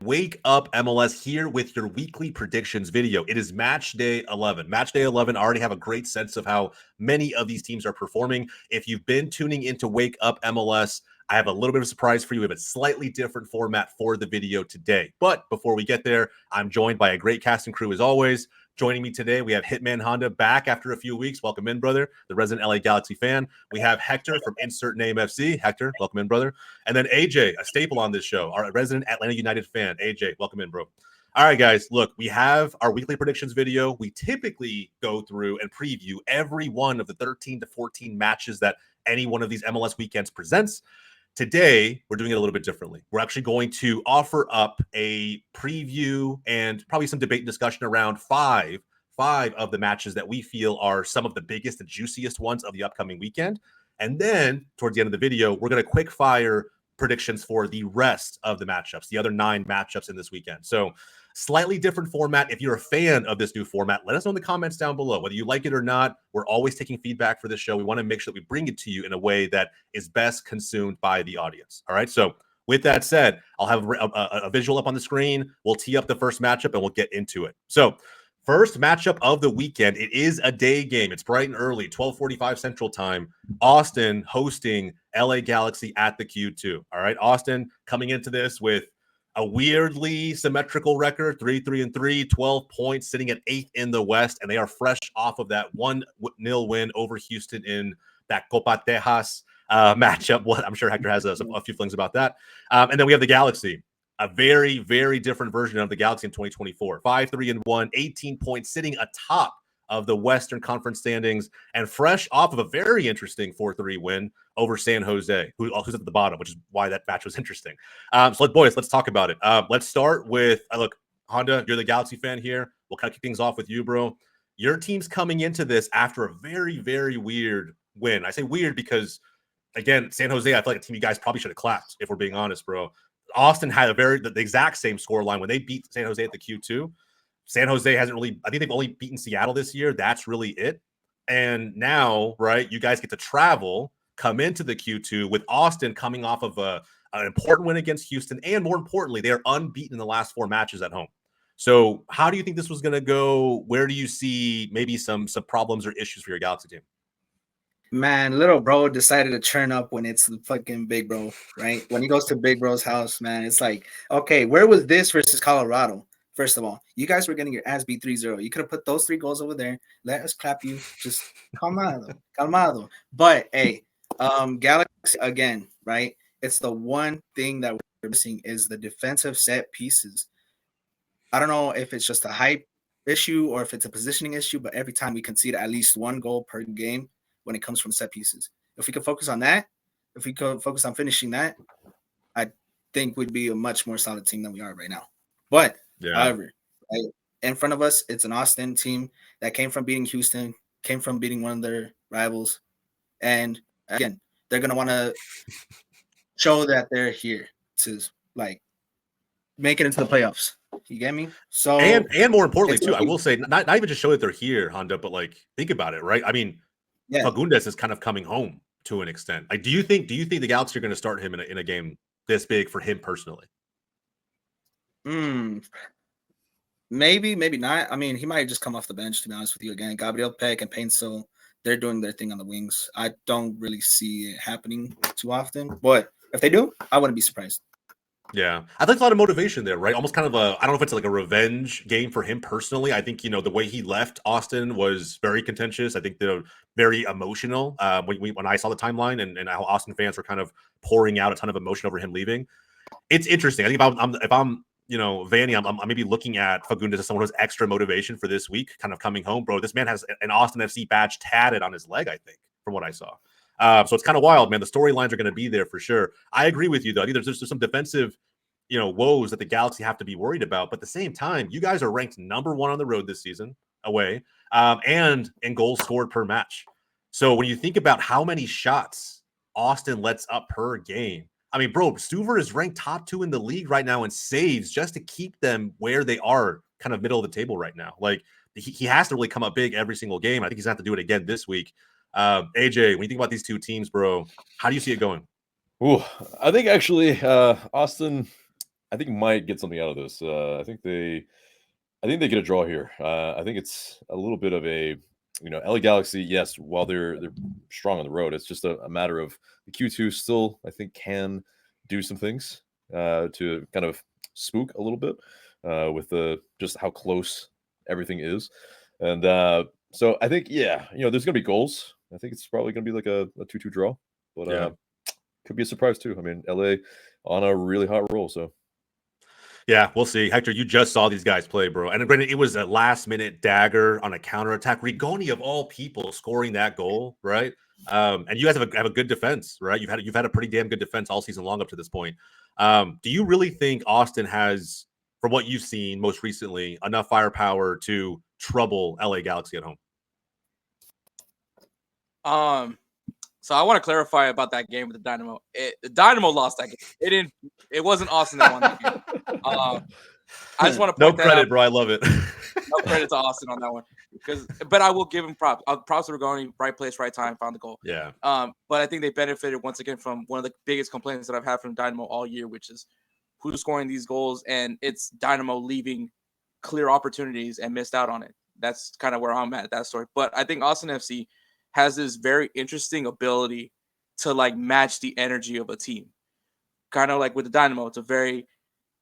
Wake Up MLS here with your weekly predictions video. It is match day 11. Match day 11, I already have a great sense of how many of these teams are performing. If you've been tuning into Wake Up MLS, I have a little bit of a surprise for you. We have a slightly different format for the video today. But before we get there, I'm joined by a great cast and crew as always. Joining me today, we have Hitman Honda back after a few weeks. Welcome in, brother, the resident LA Galaxy fan. We have Hector from Insert Name FC. Hector, welcome in, brother. And then AJ, a staple on this show, our resident Atlanta United fan. AJ, welcome in, bro. All right, guys, look, we have our weekly predictions video. We typically go through and preview every one of the 13 to 14 matches that any one of these MLS weekends presents. Today, we're doing it a little bit differently. We're actually going to offer up a preview and probably some debate and discussion around five of the matches that we feel are some of the biggest and juiciest ones of the upcoming weekend. And then towards the end of the video, we're going to quick fire predictions for the rest of the matchups, the other 9 matchups in this weekend. So slightly different format. If you're a fan of this new format, let us know in the comments down below. Whether you like it or not, we're always taking feedback for this show. We want to make sure that we bring it to you in a way that is best consumed by the audience. All right. So with that said, I'll have a visual up on the screen. We'll tee up the first matchup and we'll get into it. So first matchup of the weekend, it is a day game. It's bright and early, 12:45 Central Time. Austin hosting LA Galaxy at the Q2. All right. Austin coming into this with a weirdly symmetrical record, 3-3-3, 12 points, sitting at 8th in the West, and they are fresh off of that 1-0 win over Houston in that Copa Tejas matchup. Well, I'm sure Hector has a few things about that. And then we have the Galaxy, a very, very different version of the Galaxy in 2024. 5-3-1, 18 points, sitting atop of the Western Conference standings, and fresh off of a very interesting 4-3 win over San Jose, who's at the bottom, which is why that match was interesting. So let's talk about it. Let's start with, look, Honda, you're the Galaxy fan here. We'll kind of kick things off with you, bro. Your team's coming into this after a very, very weird win. I say weird because, again, San Jose, I feel like a team you guys probably should have clapped, if we're being honest, bro. Austin had the exact same scoreline when they beat San Jose at the Q2. San Jose hasn't really, I think they've only beaten Seattle this year. That's really it. And now, right, you guys get to travel, come into the Q2 with Austin coming off of an important win against Houston. And more importantly, they are unbeaten in the last 4 matches at home. So how do you think this was going to go? Where do you see maybe some problems or issues for your Galaxy team? Man, little bro decided to turn up when it's the fucking big bro, right? When he goes to big bro's house, man, it's like, okay, where was this versus Colorado? First of all, you guys were getting your ass beat 3-0. You could have put those 3 goals over there. Let us clap you. Just calmado. But hey, Galaxy again, right? It's the one thing that we're missing is the defensive set pieces. I don't know if it's just a hype issue or if it's a positioning issue, but every time we concede at least 1 goal per game when it comes from set pieces. If we could focus on that, if we could focus on finishing that, I think we'd be a much more solid team than we are right now. But however, right, in front of us, it's an Austin team that came from beating Houston, came from beating one of their rivals. And again, they're going to want to show that they're here to like make it into the playoffs. You get me? So and more importantly too, I will say not even just show that they're here, Honda, but like think about it, right? I mean, Fagundes is kind of coming home to an extent. Like, do you think the Galaxy are going to start him in a game this big for him personally? Maybe not. I mean, he might just come off the bench, to be honest with you. Again, Gabriel Peck and Painso, they're doing their thing on the wings. I don't really see it happening too often, but if they do, I wouldn't be surprised. Yeah, I think a lot of motivation there, right? Almost kind of I don't know if it's like a revenge game for him personally. I think, the way he left Austin was very contentious. I think they're very emotional when I saw the timeline and how Austin fans were kind of pouring out a ton of emotion over him leaving. It's interesting. I think if I'm Vanny, I'm maybe looking at Fagundes as someone who has extra motivation for this week, kind of coming home. Bro, this man has an Austin FC badge tatted on his leg, I think, from what I saw. So it's kind of wild, man. The storylines are going to be there for sure. I agree with you, though. I think there's some defensive, woes that the Galaxy have to be worried about. But at the same time, you guys are ranked number 1 on the road this season, away, and in goals scored per match. So when you think about how many shots Austin lets up per game, I mean, bro, Stuver is ranked top 2 in the league right now in saves just to keep them where they are, kind of middle of the table right now. Like, he has to really come up big every single game. I think he's going to have to do it again this week. AJ, when you think about these 2 teams, bro, how do you see it going? I think actually Austin I think might get something out of this. I think they get a draw here. I think it's a little bit of a, LA Galaxy. Yes, while they're strong on the road, it's just a matter of the Q2 still, I think, can do some things to kind of spook a little bit with the just how close everything is, and so I think there's gonna be goals. I think it's probably gonna be like a 2-2 draw, but Yeah. could be a surprise too. I mean, LA on a really hot roll, so. Yeah, we'll see. Hector, you just saw these guys play, bro. And granted, it was a last-minute dagger on a counterattack. Rigoni, of all people, scoring that goal, right? And you guys have a good defense, right? You've had a pretty damn good defense all season long up to this point. Do you really think Austin has, from what you've seen most recently, enough firepower to trouble LA Galaxy at home? So I want to clarify about that game with the Dynamo. The Dynamo lost that game. It wasn't Austin that won that game. I just want to point no credit, that out. bro. I love it. No credit to Austin on that one, but I will give him props. Props to Rigoni, right place, right time, found the goal. Yeah. But I think they benefited once again from one of the biggest complaints that I've had from Dynamo all year, which is who's scoring these goals, and it's Dynamo leaving clear opportunities and missed out on it. That's kind of where I'm at that story. But I think Austin FC has this very interesting ability to like match the energy of a team. Kind of like with the Dynamo, it's a very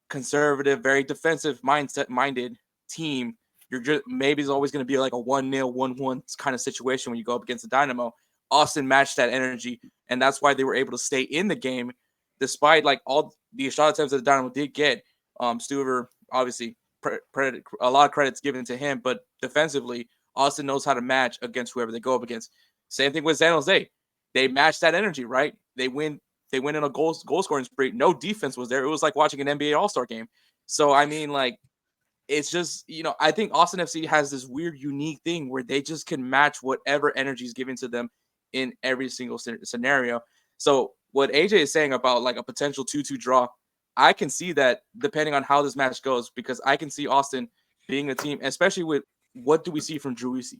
conservative, very defensive minded team. You're just maybe it's always going to be like a 1-0, 1-1 kind of situation when you go up against the Dynamo. Austin matched that energy, and that's why they were able to stay in the game despite like all the shot attempts that the Dynamo did get. Stuver, obviously, a lot of credits given to him, but defensively, Austin knows how to match against whoever they go up against. Same thing with San Jose. They match that energy, right? They win in a goal scoring spree. No defense was there. It was like watching an NBA All-Star game. So, I mean, like, it's just, I think Austin FC has this weird, unique thing where they just can match whatever energy is given to them in every single scenario. So what AJ is saying about like a potential 2-2 draw, I can see that depending on how this match goes, because I can see Austin being a team, especially with what do we see from Driussi.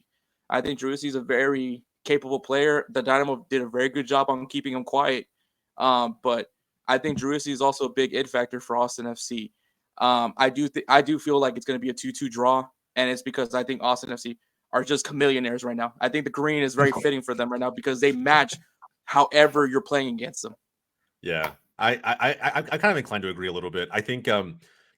I think Driussi is a very capable player. The Dynamo did a very good job on keeping him quiet. But I think Driussi is also a big id factor for Austin FC. I do feel like it's going to be a 2-2 draw, and it's because I think Austin FC are just chameleonaires right now. I think the green is very fitting for them right now because they match however you're playing against them. Yeah, I kind of inclined to agree a little bit. I think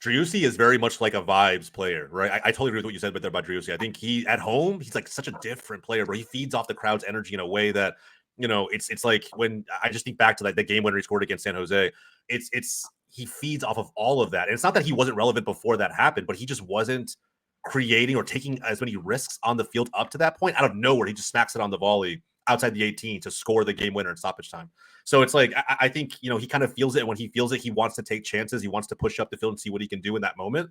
Driussi is very much like a vibes player, right? I totally agree with what you said about Driussi. I think he at home he's like such a different player, where he feeds off the crowd's energy in a way that it's like when I just think back to like the game winner he scored against San Jose. It's he feeds off of all of that, and it's not that he wasn't relevant before that happened, but he just wasn't creating or taking as many risks on the field up to that point. Out of nowhere, he just smacks it on the volley outside the 18 to score the game winner in stoppage time. So it's like I think he kind of feels it. When he feels it, he wants to take chances. He wants to push up the field and see what he can do in that moment.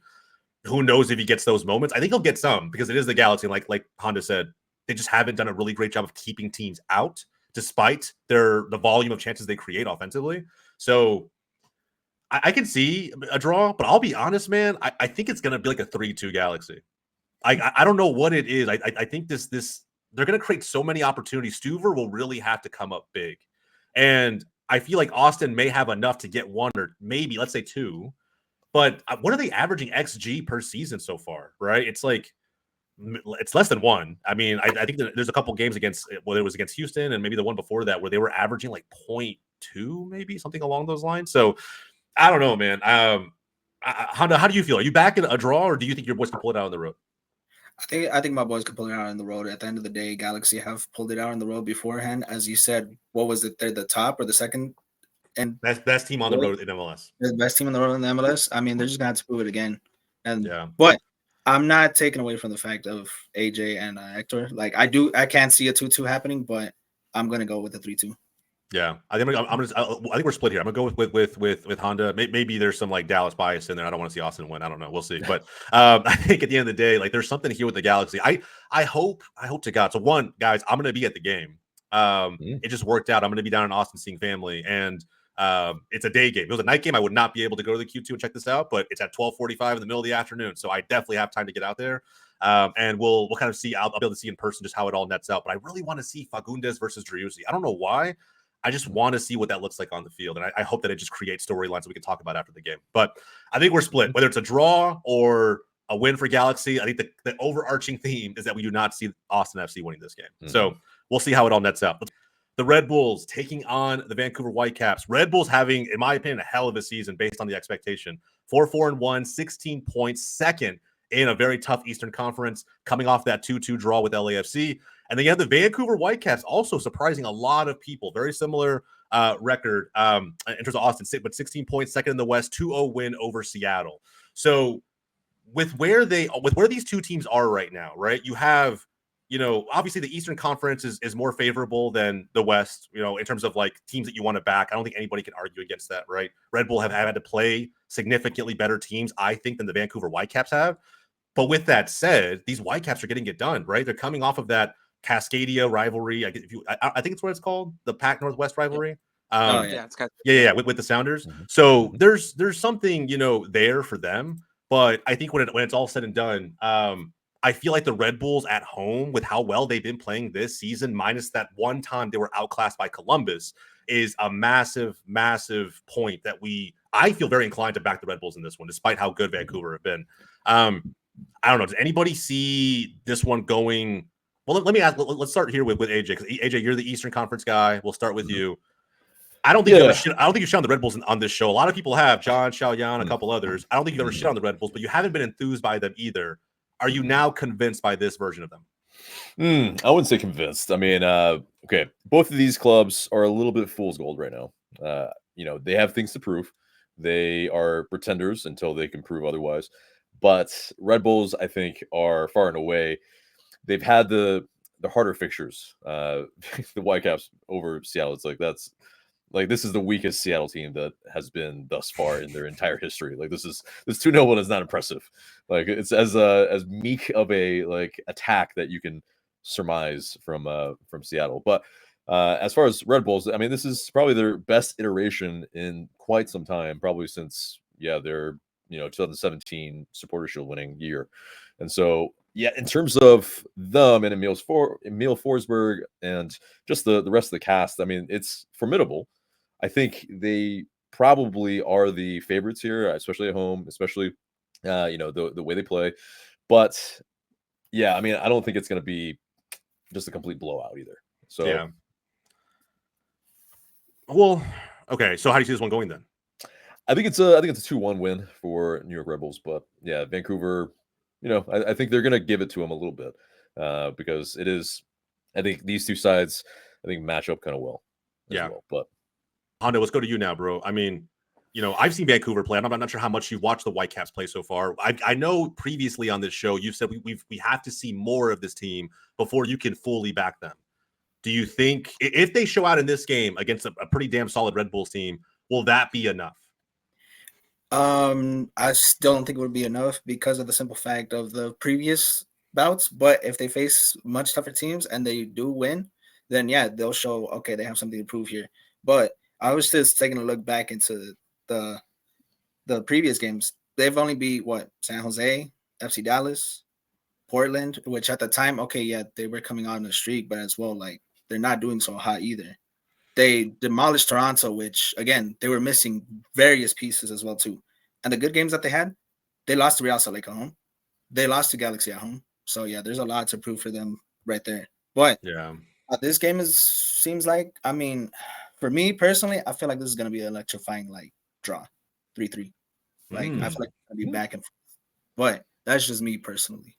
Who knows if he gets those moments? I think he'll get some because it is the Galaxy. Like Honda said, they just haven't done a really great job of keeping teams out, despite the volume of chances they create offensively. So I can see a draw, but I'll be honest, man. I think it's gonna be like a 3-2 Galaxy. I don't know what it is. I think this they're gonna create so many opportunities. Stuver will really have to come up big. And I feel like Austin may have enough to get one or maybe, let's say, two. But what are they averaging XG per season so far, right? It's like it's less than one. I mean, I think there's a couple games against, whether it was against Houston and maybe the one before that, where they were averaging like 0.2, maybe something along those lines. So I don't know, man. Honda, how do you feel? Are you back in a draw, or do you think your boys can pull it out on the road? I think my boys could pull it out on the road. At the end of the day, Galaxy have pulled it out on the road beforehand. As you said, what was it? They're the top or the second, and best team on the road in MLS. The best team on the road in the MLS. I mean, they're just gonna have to prove it again. And yeah, but I'm not taking away from the fact of AJ and Hector. Like I can't see a 2-2 happening, but I'm gonna go with the 3-2. Yeah, I think we're split here. I'm gonna go with Honda. Maybe there's some like Dallas bias in there. I don't want to see Austin win. I don't know. We'll see. But I think at the end of the day, like there's something here with the Galaxy. I hope to God. So one, guys, I'm gonna be at the game. It just worked out. I'm gonna be down in Austin seeing family, and it's a day game. If it was a night game, I would not be able to go to the Q2 and check this out. But it's at 12:45 in the middle of the afternoon, so I definitely have time to get out there. And we'll kind of see. I'll be able to see in person just how it all nets out. But I really want to see Fagundes versus Driussi. I don't know why. I just want to see what that looks like on the field. And I hope that it just creates storylines that we can talk about after the game. But I think we're split, whether it's a draw or a win for Galaxy. I think the overarching theme is that we do not see Austin FC winning this game. So we'll see how it all nets out. The Red Bulls taking on the Vancouver Whitecaps. Red Bulls having, in my opinion, a hell of a season based on the expectation. 4-4-1, 16 points, second in a very tough Eastern Conference, coming off that 2-2 draw with LAFC. And then you have the Vancouver Whitecaps also surprising a lot of people. Very similar record in terms of Austin, but 16 points, second in the West, 2-0 win over Seattle. So with where these two teams are right now, right? You have, obviously the Eastern Conference is more favorable than the West, in terms of like teams that you want to back. I don't think anybody can argue against that, right? Red Bull have had to play significantly better teams, I think, than the Vancouver Whitecaps have. But with that said, these Whitecaps are getting it done, right? They're coming off of that Cascadia rivalry. I think it's what it's called, the Pac Northwest rivalry. It's with the Sounders. So there's something there for them. But I think when it's all said and done, I feel like the Red Bulls at home, with how well they've been playing this season, minus that one time they were outclassed by Columbus, is a massive, massive point that I feel very inclined to back the Red Bulls in this one, despite how good Vancouver have been. I don't know. Does anybody see this one going? Well, let me ask. Let's start here with AJ, because AJ, you're the Eastern Conference guy. We'll start with you. I don't think you shit on the Red Bulls on this show. A lot of people have. John, Xiaoyan, a couple others. I don't think you've ever shit on the Red Bulls, but you haven't been enthused by them either. Are you now convinced by this version of them? I wouldn't say convinced. I mean, okay, both of these clubs are a little bit fool's gold right now. They have things to prove. They are pretenders until they can prove otherwise. But Red Bulls, I think, are far and away. They've had the harder fixtures. The Whitecaps over Seattle. It's like this is the weakest Seattle team that has been thus far in their entire history. Like this 2-0 is not impressive. Like it's as meek of a attack that you can surmise from Seattle. But as far as Red Bulls, I mean, this is probably their best iteration in quite some time, probably since their 2017 Supporter Shield winning year. And so in terms of them and Emil Forsberg and just the rest of the cast, I mean, it's formidable. I think they probably are the favorites here, especially at home, especially the way they play. But I mean, I don't think it's going to be just a complete blowout either. So Well, okay. So how do you see this one going then? I think it's a 2-1 win for New York Red Bulls. But Vancouver, I think they're going to give it to them a little bit because it is. I think these two sides, match up kind of well. Well. But Hondo, let's go to you now, bro. I mean, I've seen Vancouver play. I'm not sure how much you've watched the Whitecaps play so far. I know previously on this show you've said we have to see more of this team before you can fully back them. Do you think if they show out in this game against a pretty damn solid Red Bulls team, will that be enough? I still don't think it would be enough because of the simple fact of the previous bouts. But if they face much tougher teams and they do win, then they'll show, okay, they have something to prove here. But I was just taking a look back into the previous games. They've only beat San Jose, FC Dallas, Portland, which at the time, they were coming on the streak, but as well, they're not doing so hot either. They demolished Toronto, which again, they were missing various pieces as well too. And the good games that they had, they lost to Real Salt Lake at home. They lost to Galaxy at home. So there's a lot to prove for them right there. But this game seems like, I mean, for me personally, I feel like this is going to be an electrifying draw, 3-3. I feel like it's going to be back and forth. But that's just me personally.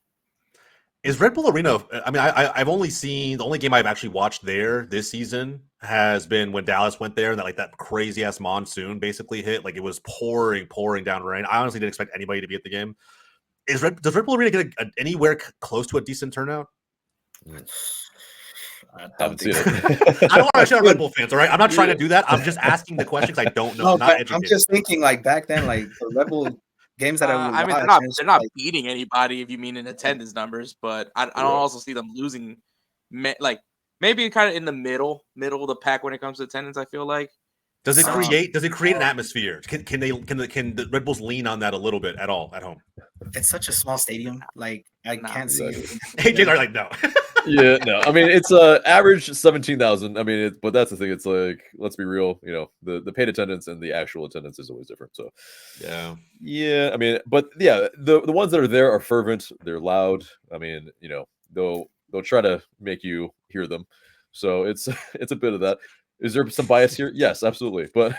Is Red Bull Arena? I mean, I've only seen the only game I've actually watched there this season has been when Dallas went there and that crazy ass monsoon basically hit. Like it was pouring down rain. I honestly didn't expect anybody to be at the game. Does Red Bull Arena get anywhere close to a decent turnout? I haven't seen it. I don't want to shout out Red Bull fans, all right? I'm not trying to do that. I'm just asking the questions I don't know. I'm just thinking back then, the Red Bull games that I mean, they're not beating anybody if you mean in attendance numbers, but I don't also see them losing. Maybe kind of in the middle of the pack when it comes to attendance. I feel like. Does it create an atmosphere? Can the Red Bulls lean on that a little bit at all at home? It's such a small stadium. I can't see it. AJ are no. Yeah, no, I mean it's average 17,000. I mean, but that's the thing. It's like, let's be real. The paid attendance and the actual attendance is always different. So yeah, I mean, but yeah, the ones that are there are fervent. They're loud. I mean, they'll try to make you hear them. So it's it's a bit of that. Is there some bias here? Yes, absolutely. But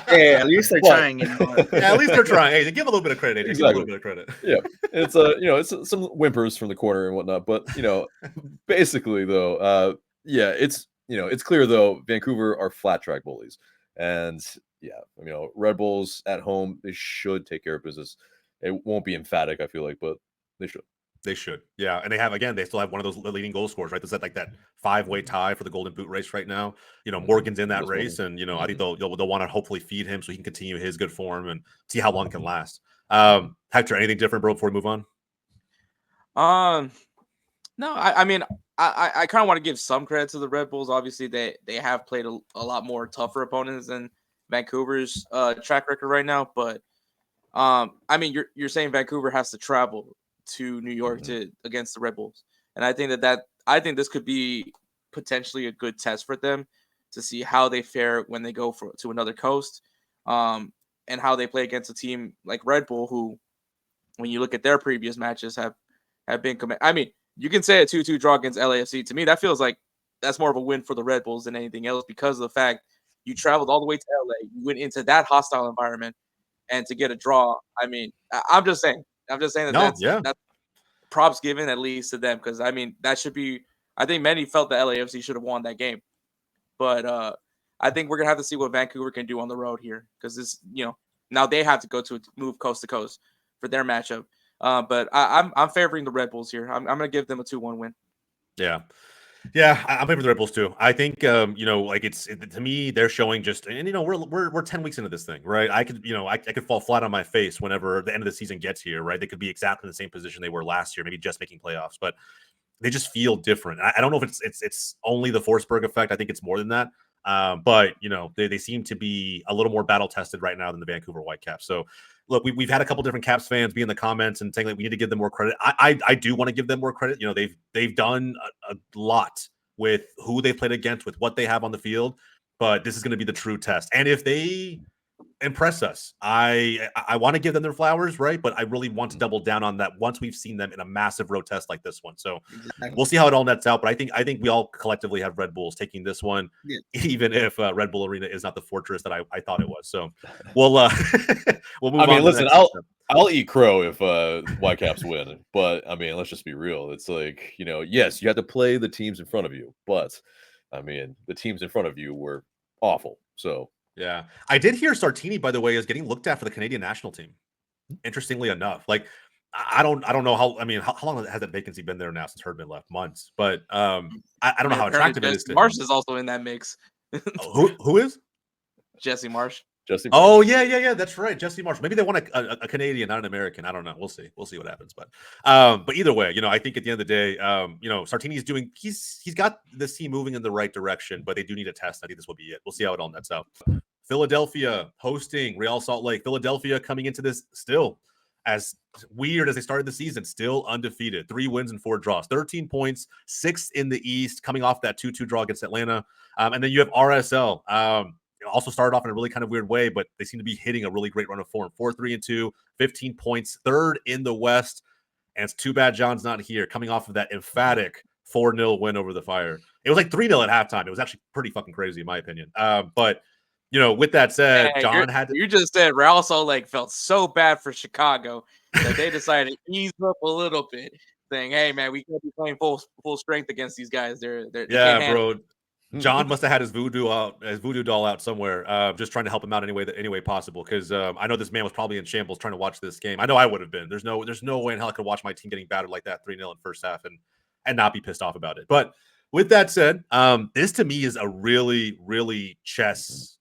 Yeah, at least they're But- trying, you know. Yeah, at least they're trying. Hey, give a little bit of credit. AJ. Give a little Exactly. bit of credit. yeah, it's it's some whimpers from the corner and whatnot. But basically though, yeah, it's clear though Vancouver are flat track bullies, and yeah, Red Bulls at home, they should take care of business. It won't be emphatic, I feel like, but they should. They should, yeah, and they still have one of those leading goal scorers, right? There's like that 5-way tie for the Golden Boot race right now. Morgan's in that That's race, funny. and I think they'll want to hopefully feed him so he can continue his good form and see how long it can last. Hector, anything different, bro? Before we move on, No, I mean, I kind of want to give some credit to the Red Bulls. Obviously, they have played a lot more tougher opponents than Vancouver's track record right now. But I mean, you're saying Vancouver has to travel to New York to against the Red Bulls, and I think I think this could be potentially a good test for them to see how they fare when they go to another coast, and how they play against a team like Red Bull, who, when you look at their previous matches, have been. I mean, you can say a 2-2 draw against LAFC. To me, that feels like that's more of a win for the Red Bulls than anything else, because of the fact you traveled all the way to LA, you went into that hostile environment, and to get a draw. I mean, I'm just saying that's props given at least to them, because I mean that should be. I think many felt that LAFC should have won that game, but I think we're gonna have to see what Vancouver can do on the road here, because this now they have to move coast to coast for their matchup. But I'm favoring the Red Bulls here. I'm gonna give them a 2-1 win. yeah. Yeah, I'm favoring the Red Bulls too. I think, like to me, they're showing and we're 10 weeks into this thing, right? I could fall flat on my face whenever the end of the season gets here, right? They could be exactly in the same position they were last year, maybe just making playoffs, but they just feel different. I don't know if it's only the Forsberg effect. I think it's more than that. But they seem to be a little more battle tested right now than the Vancouver Whitecaps. So look, we've had a couple different Caps fans be in the comments and saying that we need to give them more credit. I do want to give them more credit. They've done a lot with who they played against, with what they have on the field. But this is going to be the true test. And if they impress us, I want to give them their flowers, right? But I really want to double down on that once we've seen them in a massive road test like this one. So we'll see how it all nets out. But I think we all collectively have Red Bulls taking this one, even if Red Bull Arena is not the fortress that I thought it was. So we'll we'll move on. I mean, listen, I'll eat crow if Whitecaps win, but I mean, let's just be real. It's like, yes, you have to play the teams in front of you, but I mean, the teams in front of you were awful. So yeah, I did hear Sartini, by the way, is getting looked at for the Canadian national team. Interestingly enough, like I don't know how. I mean, how long has that vacancy been there now since Herdman left? Months, but I don't know how attractive it is. Marsh is also in that mix. Who is Jesse Marsh? Oh yeah, that's right, Jesse Marsh. Maybe they want a Canadian, not an American. I don't know. We'll see what happens. But either way, I think at the end of the day, Sartini's doing. He's got this team moving in the right direction, but they do need a test. I think this will be it. We'll see how it all nets out. Philadelphia hosting Real Salt Lake. Philadelphia coming into this still as weird as they started the season, still undefeated. 3 wins and 4 draws, 13 points, 6th in the East, coming off that 2-2 draw against Atlanta. And then you have RSL. Also started off in a really kind of weird way, but they seem to be hitting a really great run of form. 4-3-2, 15 points, 3rd in the West. And it's too bad John's not here, coming off of that emphatic 4-0 win over the Fire. It was like 3-0 at halftime. It was actually pretty fucking crazy, in my opinion. But with that said, John had you just said Real Salt Lake felt so bad for Chicago that they decided to ease up a little bit, saying, "Hey, man, we can't be playing full strength against these guys." They can't handle it. John must have had his voodoo doll out somewhere, just trying to help him out any way possible. Because I know this man was probably in shambles trying to watch this game. I know I would have been. There's no way in hell I could watch my team getting battered like that 3-0 in first half and not be pissed off about it. But with that said, this to me is a really, really chess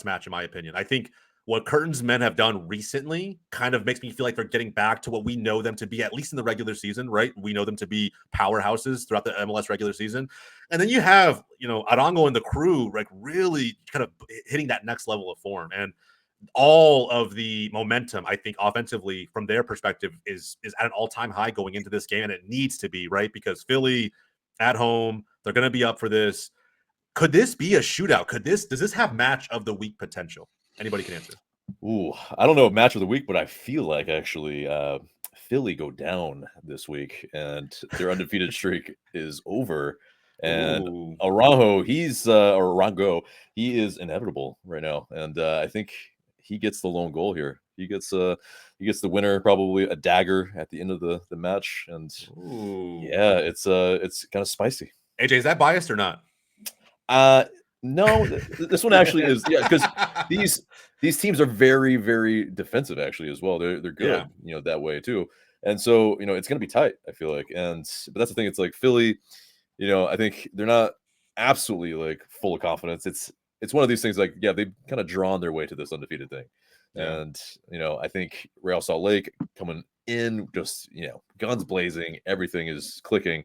match, in my opinion. I think what Curtin's men have done recently kind of makes me feel like they're getting back to what we know them to be, at least in the regular season, right? We know them to be powerhouses throughout the MLS regular season. And then you have, Arango and the crew, like really kind of hitting that next level of form. And all of the momentum, I think, offensively from their perspective is at an all-time high going into this game. And it needs to be, right? Because Philly at home. They're going to be up for this. Could this be a shootout? Does this have match of the week potential? Anybody can answer. Ooh, I don't know if match of the week, but I feel like actually Philly go down this week and their undefeated streak is over. And Ooh. Arango, he is inevitable right now. And I think he gets the lone goal here. He gets the winner, probably a dagger at the end of the match. And yeah, it's kind of spicy. AJ, is that biased or not? No, this one actually is, because these teams are very, very defensive actually as well. They're good, that way too. And so, it's going to be tight, I feel like. But that's the thing. It's like Philly, I think they're not absolutely like full of confidence. It's one of these things like, they've kind of drawn their way to this undefeated thing. Yeah. And, I think Real Salt Lake coming in, just, guns blazing, everything is clicking.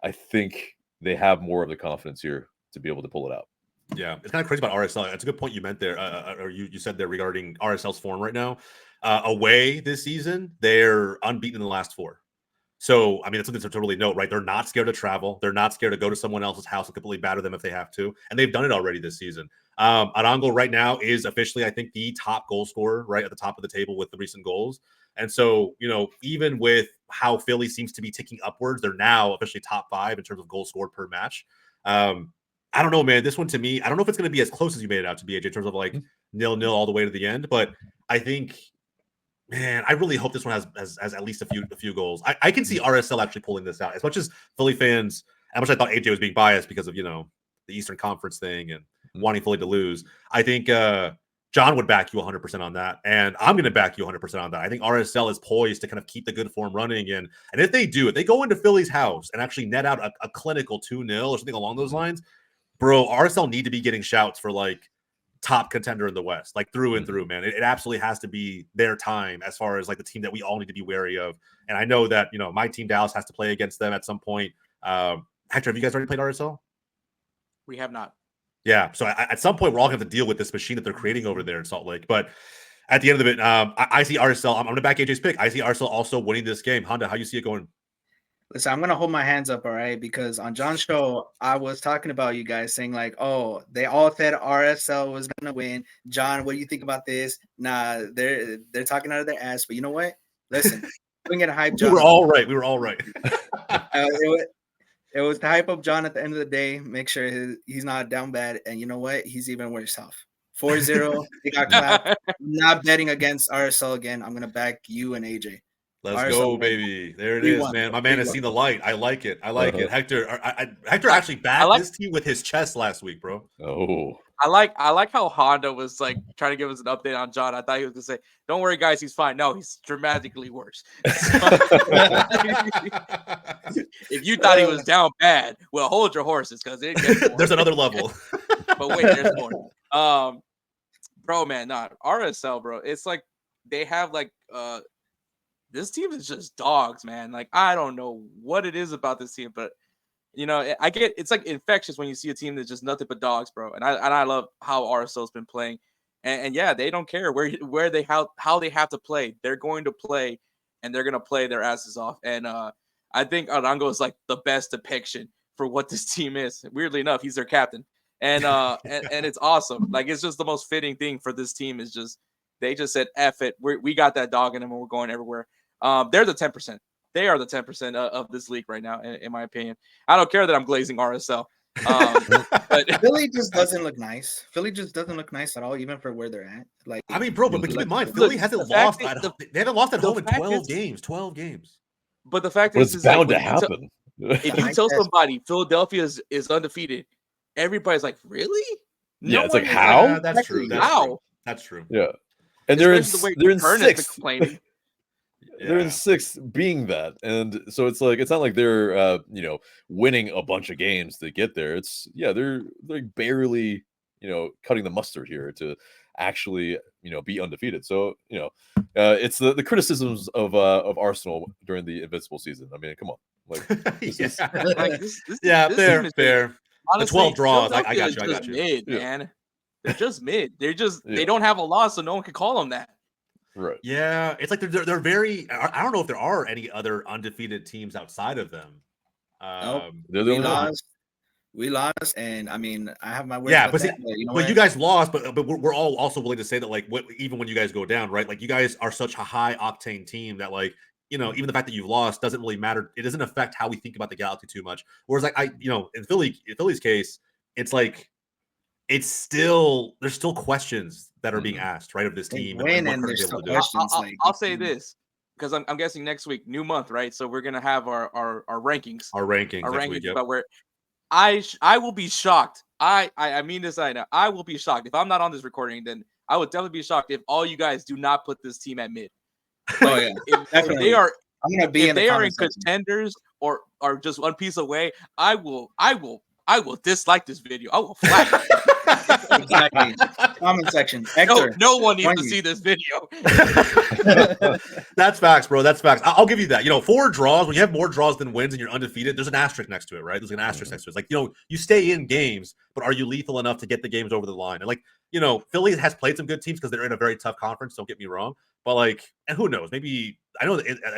I think they have more of the confidence here to be able to pull it out. Yeah, it's kind of crazy about RSL. That's a good point you meant there, or you said there regarding RSL's form right now. Away this season, they're unbeaten in the last 4. So, I mean, it's something to really note, right? They're not scared to travel. They're not scared to go to someone else's house and completely batter them if they have to. And they've done it already this season. Arango right now is officially, I think, the top goal scorer, right at the top of the table with the recent goals. And so, even with how Philly seems to be ticking upwards, they're now officially top 5 in terms of goals scored per match. I don't know, man. This one to me, I don't know if it's going to be as close as you made it out to be, AJ, in terms of like 0-0 all the way to the end. But I think, man, I really hope this one has at least a few goals. I can see RSL actually pulling this out. As much as Philly fans, as much as I thought AJ was being biased because of, the Eastern Conference thing and wanting Philly to lose, I think John would back you 100% on that. And I'm going to back you 100% on that. I think RSL is poised to kind of keep the good form running. And if they go into Philly's house and actually net out a clinical 2-0 or something along those lines, bro, RSL need to be getting shouts for like top contender in the West, like through and through, man. It absolutely has to be their time as far as like the team that we all need to be wary of. And I know that, my team Dallas has to play against them at some point. Hector, have you guys already played RSL? We have not. Yeah. So at some point, we're all going to have to deal with this machine that they're creating over there in Salt Lake. But at the end of it, I see RSL. I'm going to back AJ's pick. I see RSL also winning this game. Honda, how you see it going? Listen, I'm gonna hold my hands up, all right? Because on John's show, I was talking about you guys saying like, "Oh, they all said RSL was gonna win." John, what do you think about this? Nah, they're talking out of their ass. But you know what? Listen, we get a hype. John. We were all right. It was to hype up John at the end of the day. Make sure he's not down bad. And you know what? He's even worse off. 4-0. He got clapped. Not betting against RSL again. I'm gonna back you and AJ. Let's go, baby. There it is, man. My man has seen the light. I like it. It. Hector, Hector actually backed this team with his chest last week, bro. Oh. I like how Honda was like trying to give us an update on John. I thought he was gonna say, "Don't worry, guys, he's fine." No, he's dramatically worse. If you thought he was down bad, well, hold your horses because there's another level. But wait, there's more. Bro, man, RSL, bro. It's like they have like this team is just dogs, man. Like, I don't know what it is about this team, but I get it's like infectious when you see a team that's just nothing but dogs, bro. And I love how RSL's been playing, and yeah, they don't care how they have to play. They're going to play, and they're gonna play their asses off. And I think Arango is like the best depiction for what this team is. Weirdly enough, he's their captain, and it's awesome. Like, it's just the most fitting thing for this team is just they just said, "F it, we got that dog in them, and we're going everywhere." They're the 10%. They are the 10% of this league right now, in my opinion. I don't care that I'm glazing RSL. But Philly just doesn't look nice. Philly just doesn't look nice at all, even for where they're at. Like, I mean, bro, but keep in mind, Philly hasn't lost. They haven't lost at home in 12 games. 12 games. But the fact is, it's bound to happen. If you tell somebody Philadelphia is undefeated, everybody's like, "Really?" Yeah, it's like, how? That's true. That's true. Yeah, and they're in 6th. They're in 6th being that. And so it's like, it's not like they're winning a bunch of games to get there. They're like barely cutting the mustard here to actually be undefeated. So it's the criticisms of Arsenal during the Invincible season. I mean, come on, like fair. Honestly, the 12 draws. I got you. Mid, man. They're just mid. They don't have a loss, so no one can call them that. Right. Yeah, it's like they're very. I don't know if there are any other undefeated teams outside of them. They're the We only one. lost. We lost, and I mean, I have my words Yeah, about but see, that, but you know but what? you guys lost, but we're all also willing to say that like even when you guys go down, right? Like you guys are such a high octane team that like even the fact that you've lost doesn't really matter. It doesn't affect how we think about the Galaxy too much. Whereas like in Philly's case, it's like it's still there's still questions that are being asked, right, of this They team and win, what and Curtin's there's able still to do. questions. I'll say this because I'm guessing next week, new month, right? So we're gonna have our rankings, Our rankings next week, yep. about where I will be shocked. I mean this right now. I will be shocked if I'm not on this recording. Then I would definitely be shocked if all you guys do not put this team at mid. Oh yeah, If definitely. they are, I'm gonna be if in the they are in comment section. contenders or are just one piece away, I will dislike this video. I will flag it. Exactly. Comment section. Hector, No one needs join to me. see this video. That's facts, bro. That's facts. I'll give you that. 4 draws, when you have more draws than wins and you're undefeated, there's an asterisk next to it, right? There's an asterisk next to it. It's like, you stay in games, but are you lethal enough to get the games over the line? And like, Philly has played some good teams because they're in a very tough conference. Don't get me wrong. But like, and who knows? Maybe I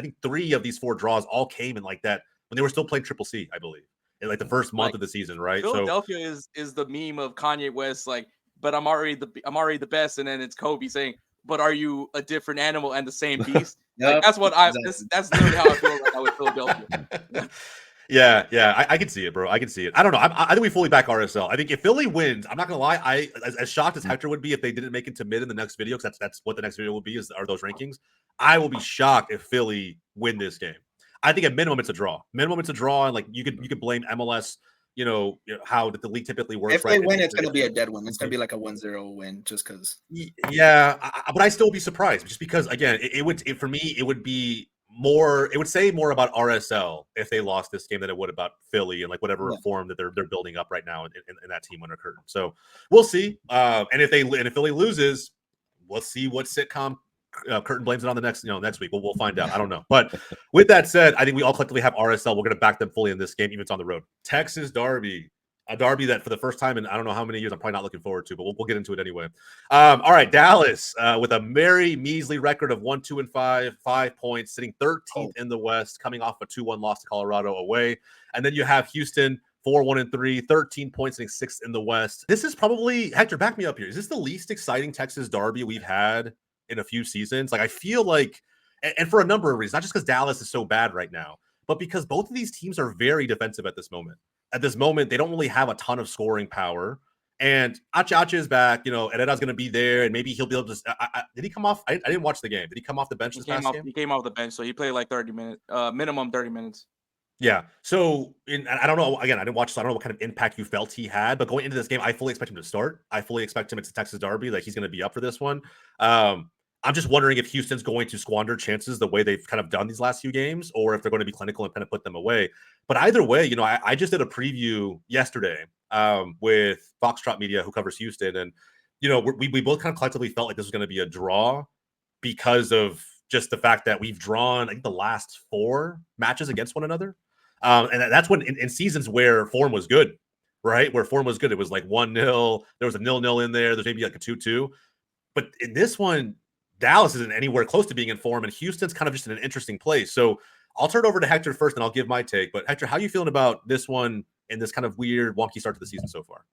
think 3 of these 4 draws all came in like that when they were still playing Triple C, I believe, in like the first month of the season, right? Philadelphia is the meme of Kanye West, like, but I'm already the best, and then it's Kobe saying, "But are you a different animal and the same beast?" Like that's what that's literally how I feel right now with Philadelphia. Yeah, I can see it, bro. I can see it. I don't know. I think we fully back RSL. I think if Philly wins, I'm not gonna lie. As shocked as Hector would be if they didn't make it to mid in the next video, because that's what the next video will be. Are those rankings? I will be shocked if Philly win this game. I think at minimum it's a draw. Minimum it's a draw, and like you could blame MLS. How the league typically works. If right? they win, it's gonna be a dead one. It's gonna be like a 1-0 win, just because. Yeah, but I still would be surprised, just because again, for me it would be more. It would say more about RSL if they lost this game than it would about Philly and like whatever form that they're building up right now in that team under Curtin. So we'll see. And if Philly loses, we'll see what sitcom Curtin blames it on the next week. We'll find out. I don't know. But with that said, I think we all collectively have RSL. We're going to back them fully in this game, even if it's on the road. Texas Derby. A derby that for the first time in I don't know how many years I'm probably not looking forward to, but we'll get into it anyway. All right, Dallas with a very measly record of 1-2-5, 5 points, sitting 13th in the West, coming off a 2-1 loss to Colorado away. And then you have Houston 4-1-3, 13 points, sitting 6th in the West. This is probably, Hector, back me up here. Is this the least exciting Texas derby we've had in a few seasons? Like I feel like, and for a number of reasons, not just because Dallas is so bad right now, but because both of these teams are very defensive at this moment. At this moment, they don't really have a ton of scoring power. And Acha is back. Herrera's going to be there, and maybe he'll be able to. Did he come off? I didn't watch the game. Did he come off the bench this past game? He came off the bench, so he played like 30 minutes, minimum 30 minutes. Yeah. So I don't know. Again, I didn't watch, so I don't know what kind of impact you felt he had. But going into this game, I fully expect him to start. I fully expect him. It's a Texas derby. Like he's going to be up for this one. I'm just wondering if Houston's going to squander chances the way they've kind of done these last few games, or if they're going to be clinical and kind of put them away. But either way, I just did a preview yesterday with Foxtrot Media, who covers Houston, and we both kind of collectively felt like this was going to be a draw because of just the fact that we've drawn, I think, the last 4 matches against one another, and that's when in seasons where form was good, right? Where form was good, it was like 1-0. There was a 0-0 in there. There's maybe like a 2-2, but in this one, Dallas isn't anywhere close to being in form, and Houston's kind of just in an interesting place. So I'll turn it over to Hector first, and I'll give my take. But Hector, how are you feeling about this one in this kind of weird, wonky start to the season so far?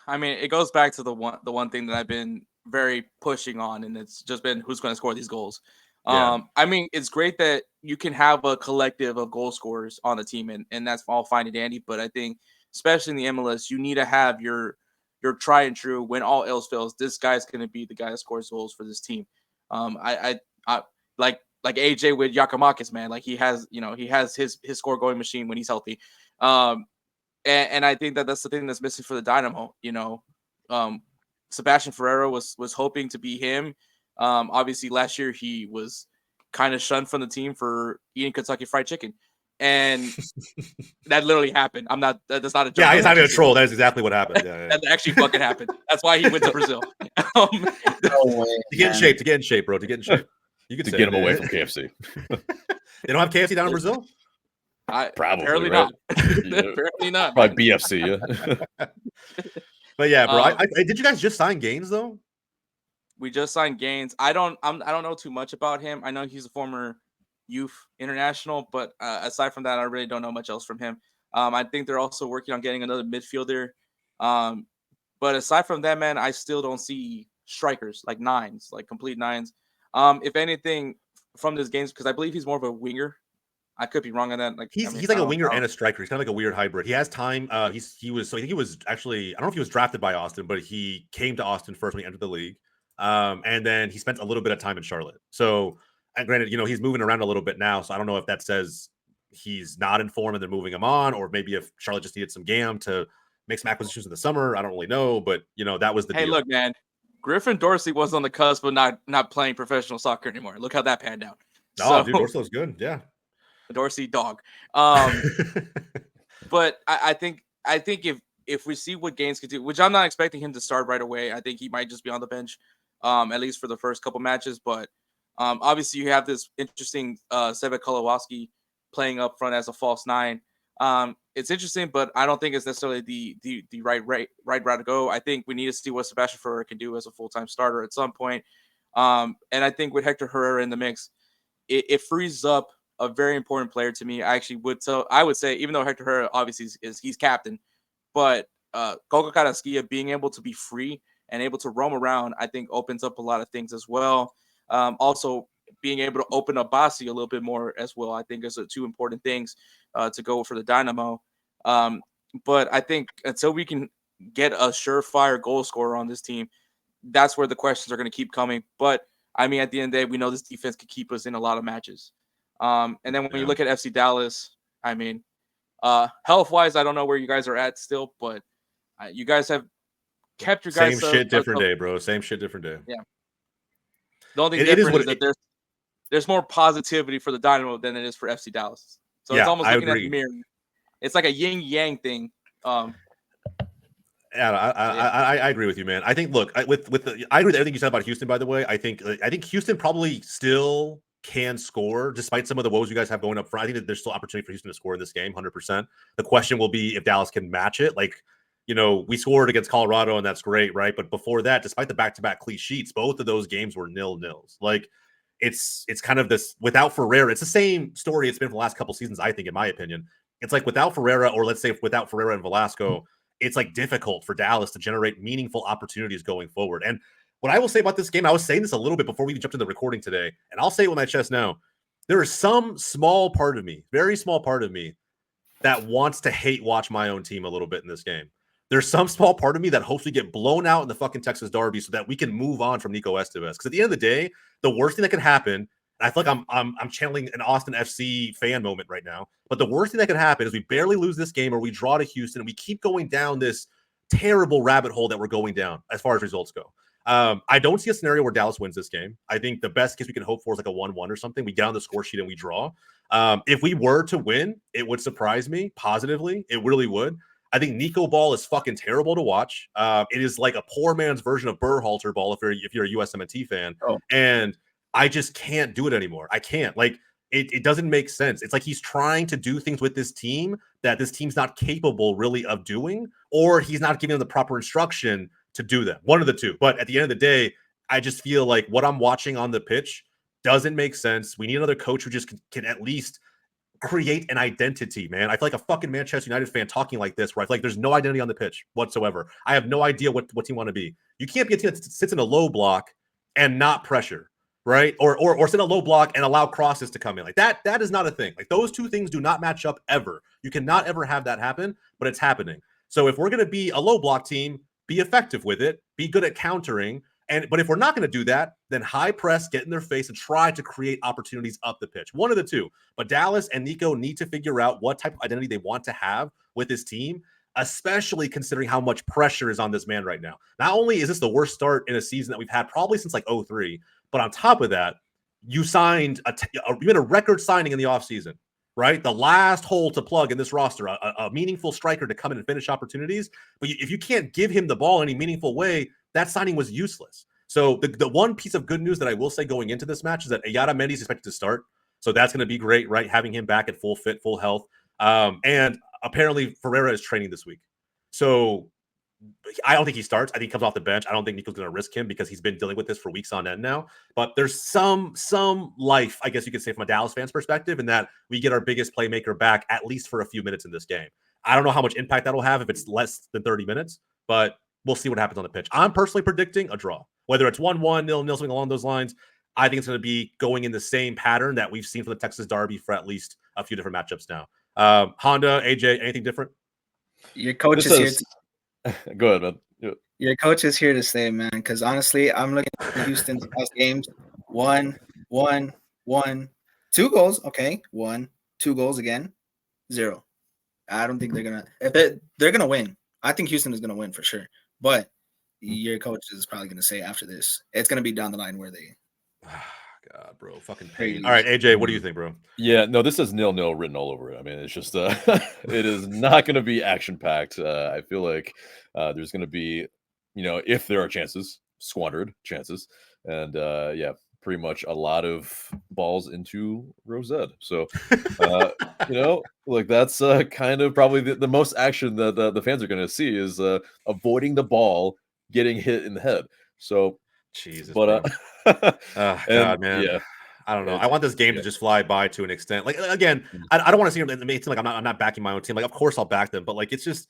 I mean, it goes back to the one thing that I've been very pushing on, and it's just been who's going to score these goals. Yeah. I mean, it's great that you can have a collective of goal scorers on the team, and that's all fine and dandy. But I think, especially in the MLS, you need to have your try and true. When all else fails, this guy's going to be the guy that scores goals for this team. I like AJ with Giacomakis, man. Like he has his score going machine when he's healthy. And I think that's the thing that's missing for the Dynamo. Sebastian Ferreira was hoping to be him. Obviously last year he was kind of shunned from the team for eating Kentucky Fried Chicken. And that literally happened. That's not a joke. Yeah, he's having a troll. That is exactly what happened. Yeah. That actually fucking happened. That's why he went to Brazil. No way, to get in shape, bro. To get in shape. You could to get him away from KFC. They don't have KFC down in Brazil? Probably apparently right? not. Apparently not. Probably BFC, yeah. But yeah, bro. Did you guys just sign Gaines though? We just signed Gaines. I don't know too much about him. I know he's a former youth international, but aside from that, I really don't know much else from him. I think they're also working on getting another midfielder. But aside from that, man, I still don't see strikers like nines, like complete nines. If anything, from this game, because I believe he's more of a winger. I could be wrong on that. Like he's like a winger and a striker. He's kind of like a weird hybrid. He has time. I think he was actually, I don't know if he was drafted by Austin, but he came to Austin first when he entered the league. And then he spent a little bit of time in Charlotte. So, and granted, he's moving around a little bit now. So I don't know if that says he's not in form and they're moving him on, or maybe if Charlotte just needed some GAM to make some acquisitions in the summer. I don't really know, but that was the deal. Look, man, Griffin Dorsey was on the cusp of not playing professional soccer anymore. Look how that panned out. Dude, Dorsey was good. Yeah. Dorsey dog. But I think if we see what Gaines can do, which I'm not expecting him to start right away, I think he might just be on the bench, at least for the first couple matches. But obviously you have this interesting Seve Kolowaski playing up front as a false nine. It's interesting, but I don't think it's necessarily the right route to go. I think we need to see what Sebastian Ferreira can do as a full-time starter at some point. And I think with Hector Herrera in the mix, it frees up a very important player to me. I would say, even though Hector Herrera obviously he's captain, but Gogo Carrasquilla being able to be free and able to roam around, I think opens up a lot of things as well. Also, being able to open up Bassi a little bit more as well, I think is two important things to go for the Dynamo. But I think until we can get a surefire goal scorer on this team, that's where the questions are going to keep coming. But I mean, at the end of the day, we know this defense could keep us in a lot of matches. And then when you look at FC Dallas, I mean, health-wise, I don't know where you guys are at still, but you guys have kept your guys. Same shit, different day, bro. Same shit, different day. Yeah. The only thing different is that there's more positivity for the Dynamo than it is for FC Dallas. So it's almost looking at the mirror. It's like a yin-yang thing. Yeah, I agree with you, man. I think, look, I agree with everything you said about Houston, by the way. I think Houston probably still can score despite some of the woes you guys have going up front. I think that there's still opportunity for Houston to score in this game, 100%. The question will be if Dallas can match it. Like, we scored against Colorado, and that's great, right? But before that, despite the back-to-back clean sheets, both of those games were 0-0s. Like, it's kind of this, without Ferreira, it's the same story it's been for the last couple seasons, I think, in my opinion. It's like without Ferreira, or let's say without Ferreira and Velasco, it's like difficult for Dallas to generate meaningful opportunities going forward. And what I will say about this game, I was saying this a little bit before we jumped into the recording today, and I'll say it with my chest now. There is some small part of me, very small part of me, that wants to hate watch my own team a little bit in this game. There's some small part of me that hopes we get blown out in the fucking Texas Derby so that we can move on from Nico Estevez. Because at the end of the day, the worst thing that could happen, and I feel like I'm channeling an Austin FC fan moment right now, but the worst thing that could happen is we barely lose this game or we draw to Houston and we keep going down this terrible rabbit hole that we're going down as far as results go. I don't see a scenario where Dallas wins this game. I think the best case we can hope for is like a 1-1 or something. We get on the score sheet and we draw. If we were to win, it would surprise me positively. It really would. I think Nico ball is fucking terrible to watch. It is like a poor man's version of Berhalter ball if you're a USMNT fan. Oh. And I just can't do it anymore. I can't. Like, it doesn't make sense. It's like he's trying to do things with this team that this team's not capable really of doing, or he's not giving them the proper instruction to do them. One of the two. But at the end of the day, I just feel like what I'm watching on the pitch doesn't make sense. We need another coach who just can at least create an identity, man. I feel like a fucking Manchester United fan talking like this, where I feel like there's no identity on the pitch whatsoever. I have no idea what team want to be. You can't be a team that sits in a low block and not pressure, right? Or sit in a low block and allow crosses to come in. Like that is not a thing. Like those two things do not match up ever. You cannot ever have that happen, but it's happening. So if we're going to be a low block team, be effective with it, be good at countering. But if we're not going to do that, then high press, get in their face, and try to create opportunities up the pitch. One of the two. But Dallas and Nico need to figure out what type of identity they want to have with this team, especially considering how much pressure is on this man right now. Not only is this the worst start in a season that we've had probably since like 2003, but on top of that, you signed you made a record signing in the offseason, right? The last hole to plug in this roster, a meaningful striker to come in and finish opportunities. But if you can't give him the ball in any meaningful way, that signing was useless. So the one piece of good news that I will say going into this match is that Ayala Mendy is expected to start. So that's going to be great, right? Having him back at full fit, full health. And apparently Ferreira is training this week. So I don't think he starts. I think he comes off the bench. I don't think Nico's going to risk him because he's been dealing with this for weeks on end now. But there's some life, I guess you could say, from a Dallas fan's perspective, in that we get our biggest playmaker back at least for a few minutes in this game. I don't know how much impact that'll have if it's less than 30 minutes, but we'll see what happens on the pitch. I'm personally predicting a draw, whether it's 1-1, 0-0, something along those lines. I think it's going to be going in the same pattern that we've seen for the Texas Derby for at least a few different matchups now. Honda, AJ, anything different? Your coach is here. Go ahead, man. Yeah. Your coach is here to stay, man. Because honestly, I'm looking at Houston's past games. 1, 1, 1, 2 goals. Okay, 1, 2 goals again. 0. I don't think they're gonna. If they're gonna win, I think Houston is gonna win for sure. But your coach is probably gonna say after this, it's gonna be down the line where they. God, bro, fucking pain. All right, AJ, what do you think, bro? Yeah, no, this has 0-0 written all over it. I mean, it's just it is not going to be action packed. I feel like there's going to be, if there are chances, squandered chances, and yeah, pretty much a lot of balls into Rosette. So, like that's kind of probably the most action that the fans are going to see is avoiding the ball getting hit in the head. So, Jesus, but God, man. Yeah. I don't know. I want this game to just fly by to an extent. Like, again, I don't want to see it make it seem like I'm not backing my own team. Like, of course I'll back them, but like, it's just,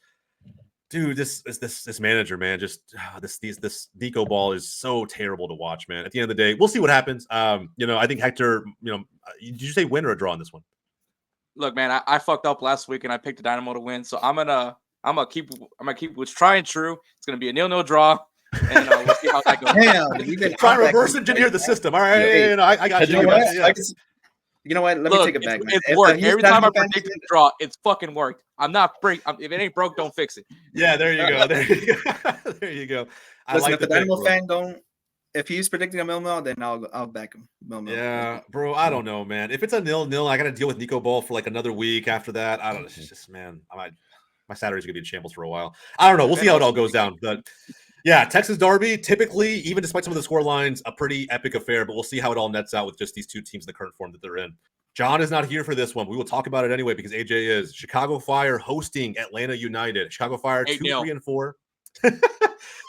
dude, this manager, man, just this Nico ball is so terrible to watch, man. At the end of the day, we'll see what happens. I think Hector, did you say win or a draw on this one? Look, man, I fucked up last week and I picked the Dynamo to win, so I'm gonna keep what's tried and true. It's gonna be a 0-0 draw. And we'll see how that goes. Damn, you've been trying to reverse engineer the system. All right, I got you. You know what? Let me take it back, man. It's worked. Every time I predict a draw, it's fucking worked. I'm not break. If it ain't broke, don't fix it. Yeah, there you go. There you go. There you go. Listen, if the Dynamo fan don't, if he's predicting a 0-0, then I'll back him. 0-0. Yeah, bro. I don't know, man. If it's a 0-0, I got to deal with Nico Ball for like another week after that. I don't know. It's just, man, my Saturday's gonna be in shambles for a while. I don't know. We'll see how it all goes down, but. Yeah, Texas Derby, typically, even despite some of the score lines, a pretty epic affair, but we'll see how it all nets out with just these two teams in the current form that they're in. John is not here for this one. We will talk about it anyway because AJ is. Chicago Fire hosting Atlanta United. Chicago Fire 2-3-4.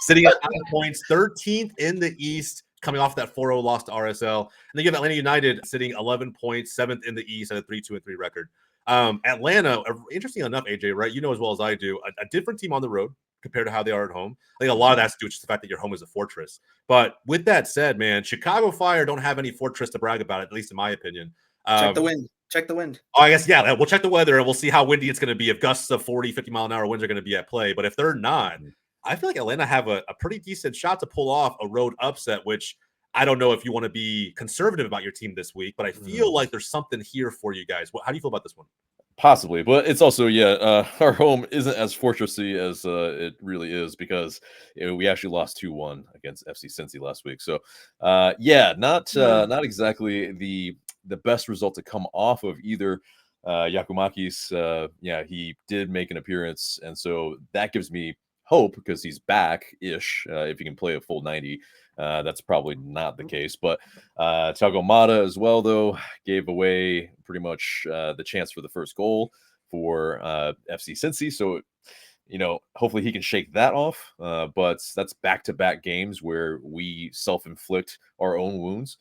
Sitting at 9 points, 13th in the East, coming off that 4-0 loss to RSL. And they give Atlanta United sitting 11 points, 7th in the East at a 3-2-3 record. Atlanta, interesting enough, AJ, right? You know as well as I do, a different team on the road compared to how they are at home. I think a lot of that's due to the fact that your home is a fortress. But with that said, man, Chicago Fire don't have any fortress to brag about, at least in my opinion. Check the wind. Check the wind. Oh, I guess, yeah, we'll check the weather and we'll see how windy it's going to be, if gusts of 40, 50-mile-an-hour winds are going to be at play. But if they're not, I feel like Atlanta have a pretty decent shot to pull off a road upset, which I don't know if you want to be conservative about your team this week, but I feel like there's something here for you guys. How do you feel about this one? Possibly, but it's also, our home isn't as fortressy as it really is because we actually lost 2-1 against FC Cincy last week. So, not exactly the best result to come off of either. Yakumakis, he did make an appearance, and so that gives me hope because he's back-ish. If he can play a full 90, that's probably not the case. But Thiago Mata as well, though, gave away pretty much the chance for the first goal for FC Cincy. So, hopefully he can shake that off. But that's back-to-back games where we self-inflict our own wounds.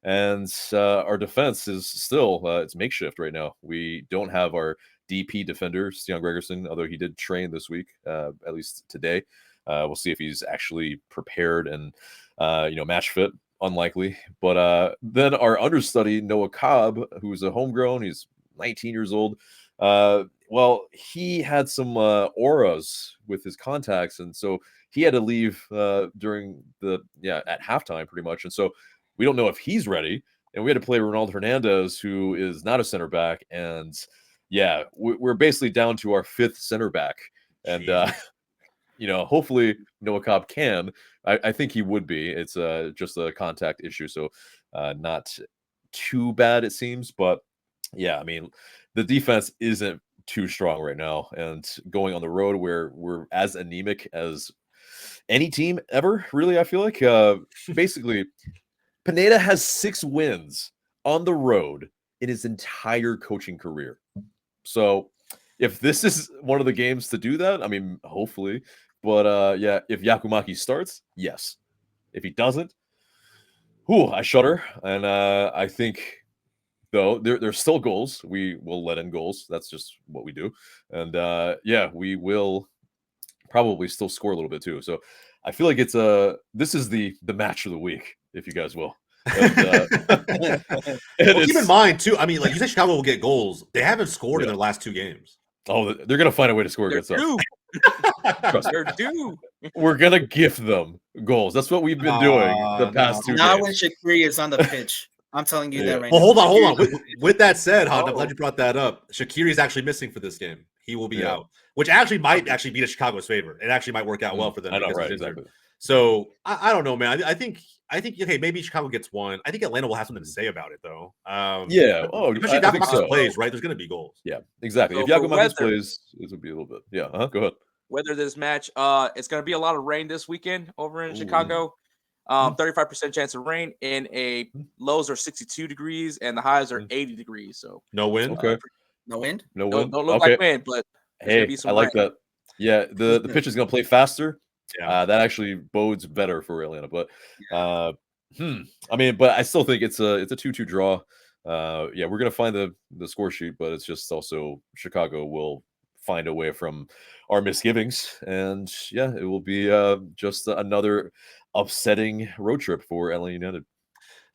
And our defense is still, it's makeshift right now. We don't have our DP defender, Stian Gregerson, although he did train this week, at least today. We'll see if he's actually prepared and, match fit. Unlikely. But then our understudy, Noah Cobb, who's a homegrown, he's 19 years old. He had some auras with his contacts, and so he had to leave during at halftime pretty much. And so we don't know if he's ready. And we had to play Ronaldo Hernandez, who is not a center back. And we're basically down to our 5th center back. And, hopefully Noah Cobb can. I think he would be. It's just a contact issue. So not too bad, it seems. But, I mean, the defense isn't too strong right now. And going on the road where we're as anemic as any team ever, really, I feel like. Basically, Pineda has 6 wins on the road in his entire coaching career. So if this is one of the games to do that, I mean, hopefully But yeah, if Yakumaki starts, yes. If he doesn't, I shudder. And I think, though, there's still goals. We will let in goals. That's just what we do. And yeah, we will probably still score a little bit too. So I feel like this is the match of the week, if you guys will. And, well, keep in mind too. I mean, like you said, Chicago will get goals. They haven't scored in their last 2 games. Oh, they're gonna find a way to score They're against us. due. Trust me. They're due. We're gonna gift them goals. That's what we've been doing the past 2 Not when games. Shaqiri is on the pitch. I'm telling you that right Well, now. hold on. Shaqiri's With that said, Honda, I'm Oh. glad you brought that up. Shaqiri is actually missing for this game. He will be Yeah. out, which actually might actually be to Chicago's favor. It actually might work out well for them. I know, because right? he's injured. Exactly. So I don't know, man. I think okay, maybe Chicago gets one. I think Atlanta will have something to say about it though. Yeah. Oh, especially if I think Yakumakis so. plays, right? There's going to be goals. Yeah, exactly. So If for Yakumakis weather- plays, it would be a little bit. Yeah. Go ahead. Whether this match, it's going to be a lot of rain this weekend over in Ooh. Chicago. 35% chance of rain, and lows are 62 degrees and the highs are 80 degrees. So No win. Okay. no wind. No don't, wind. don't look Okay. like wind, but there's gonna Hey, be some I like rain. that. Yeah, the pitch is gonna play faster. Yeah. That actually bodes better for Atlanta. But I mean, but I still think it's a 2-2 draw. Yeah, we're gonna find the score sheet, but it's just also Chicago will find a way from our misgivings, and yeah, it will be just another upsetting road trip for LA United.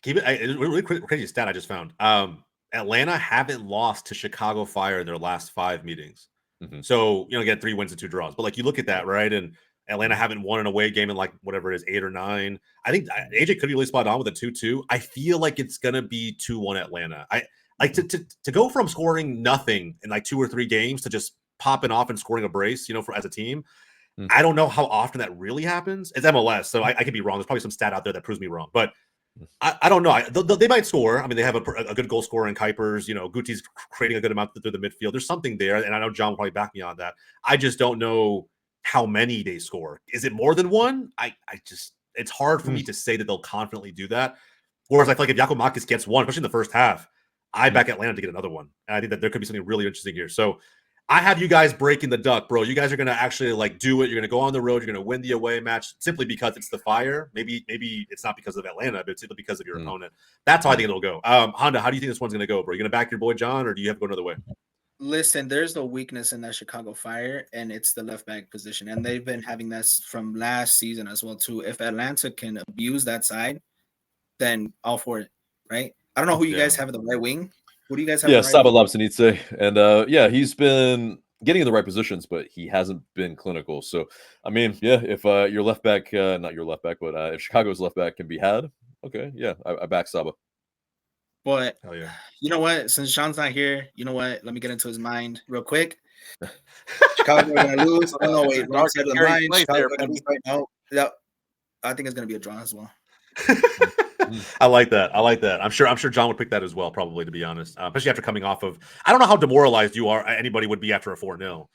Keep it. It's a really crazy stat I just found. Atlanta haven't lost to Chicago Fire in their last 5 meetings. So get 3 wins and 2 draws. But like you look at that, right? And Atlanta haven't won an away game in like whatever it is, 8 or 9. I think AJ could be really spot on with a 2-2. I feel like it's gonna be 2-1 Atlanta. I like to go from scoring nothing in like 2 or 3 games to just popping off and scoring a brace, for as a team. I don't know how often that really happens. It's MLS, so I could be wrong. There's probably some stat out there that proves me wrong, but I don't know. They might score. I mean, they have a good goal scorer in Kuipers. Guti's creating a good amount through the midfield. There's something there, and I know John will probably back me on that. I just don't know how many they score. Is it more than one? It's hard for me to say that they'll confidently do that. Whereas I feel like if Yakumakis gets one, especially in the first half, I back Atlanta to get another one. And I think that there could be something really interesting here. So I have you guys breaking the duck, bro. You guys are going to actually do it. You're going to go on the road. You're going to win the away match simply because it's the Fire. Maybe it's not because of Atlanta, but it's simply because of your opponent. That's how I think it'll go. Honda, how do you think this one's going to go, bro? You going to back your boy John, or do you have to go another way? Listen, there's no weakness in that Chicago Fire, and it's the left back position. And they've been having that from last season as well, too. If Atlanta can abuse that side, then all for it, right? I don't know who you guys have at the right wing. Who do you guys have? Yeah, at the Saba right Lapsanice. And yeah, he's been getting in the right positions, but he hasn't been clinical. So, I mean, yeah, if your left back, not your left back, but if Chicago's left back can be had, okay, yeah, I back Saba. But Hell yeah. You know what? Since Sean's not here, you know what? Let me get into his mind real quick. Chicago are going to lose. Oh, no, wait. Wrong side of the mind. Chicago going to lose right now. Yeah, I think it's going to be a draw as well. I like that. I'm sure John would pick that as well, probably, to be honest. Especially after coming off of, I don't know how demoralized anybody would be after a 4-0.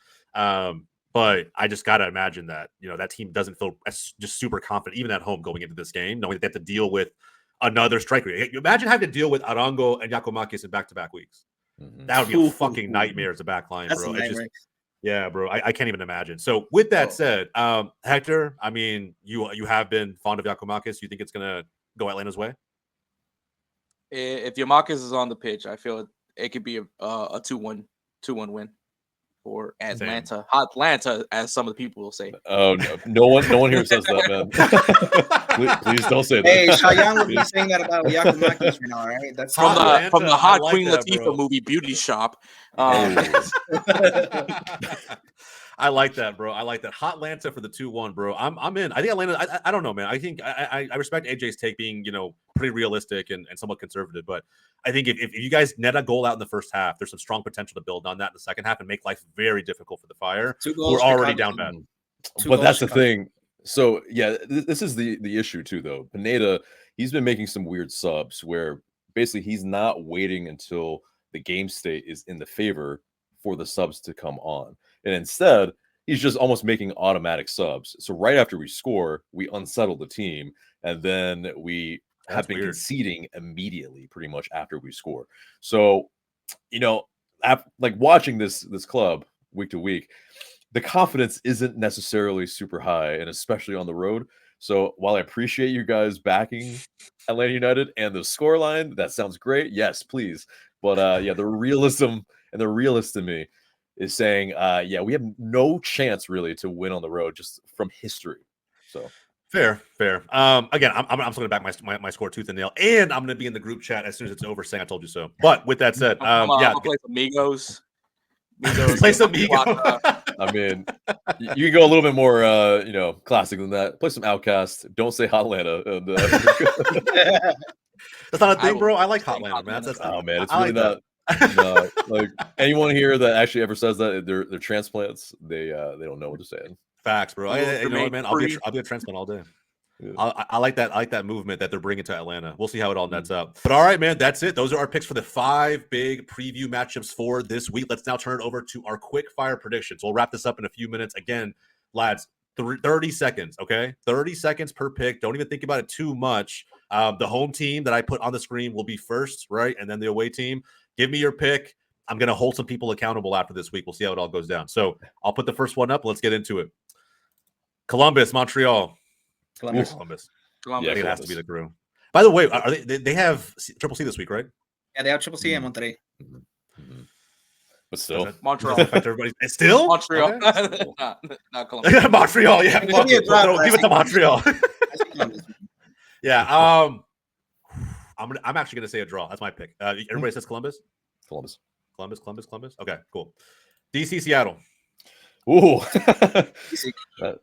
But I just gotta imagine that that team doesn't feel just super confident, even at home, going into this game, knowing that they have to deal with another striker. Imagine having to deal with Arango and Yakumakis in back-to-back weeks. That would be a fucking nightmare as a back line, bro. Yeah, bro. I can't even imagine. So with that said, Hector, I mean, you have been fond of Yakumakis. You think it's gonna go Atlanta's way? If Yamakis is on the pitch, I feel it could be a 2-1 win for Atlanta. Atlanta, as some of the people will say. Oh no one here says that, man. please don't say that. Hey, Shayan would be saying that about Yakumakis right now, right? That's from the hot Queen Latifah movie Beauty Shop. I like that, bro. I like that. Hot Atlanta for the 2-1, bro. I'm in. I think Atlanta. I don't know, man. I think I respect AJ's take being pretty realistic and somewhat conservative, but I think if you guys net a goal out in the first half, there's some strong potential to build on that in the second half and make life very difficult for the Fire, who are already down bad. But that's the thing. So yeah, this is the issue too, though. Pineda, he's been making some weird subs where basically he's not waiting until the game state is in the favor for the subs to come on. And instead, he's just almost making automatic subs. So right after we score, we unsettle the team, and then we have been conceding immediately, pretty much after we score. So, like watching this club week to week, the confidence isn't necessarily super high, and especially on the road. So while I appreciate you guys backing Atlanta United and the scoreline, that sounds great. Yes, please. But yeah, the realism and the realist in me is saying, yeah, we have no chance really to win on the road just from history. So fair. Again, I'm still gonna back my score tooth and nail, and I'm gonna be in the group chat as soon as it's over saying I told you so. But with that said, I'm yeah, gonna play some Migos. play some Migos. I mean, you can go a little bit more, classic than that. Play some Outcast. Don't say Hotlanta. And, That's not a thing, will bro. I like sing Hotlander, man. That's oh man, it's I really like not. No, like anyone here that actually ever says that they're transplants, they don't know what they're saying. facts, bro. You know what, man? I'll be a transplant all day. Yeah. I like that. I like that movement that they're bringing to Atlanta. We'll see how it all nets up. But all right, man, that's it. Those are our picks for the 5 big preview matchups for this week. Let's now turn it over to our quick fire predictions. We'll wrap this up in a few minutes. Again, lads, 30 seconds, okay? 30 seconds per pick. Don't even think about it too much. The home team that I put on the screen will be first, right? And then the away team. Give me your pick. I'm going to hold some people accountable after this week. We'll see how it all goes down. So I'll put the first one up. Let's get into it. Columbus, Montreal. Columbus. Yeah, I think it has Columbus. to be the crew. By the way, are they have Triple C this week, right? Yeah, they have Triple C and Monterrey. But still, Montreal. Affect everybody. It's still Montreal. Okay. not Columbus. Montreal. Yeah, Give fuck me a it. drop, Give it to Montreal. I see Columbus. Yeah. I'm actually gonna say a draw. That's my pick. Everybody says Columbus. Columbus. Okay, cool. DC, Seattle. Ooh. DC.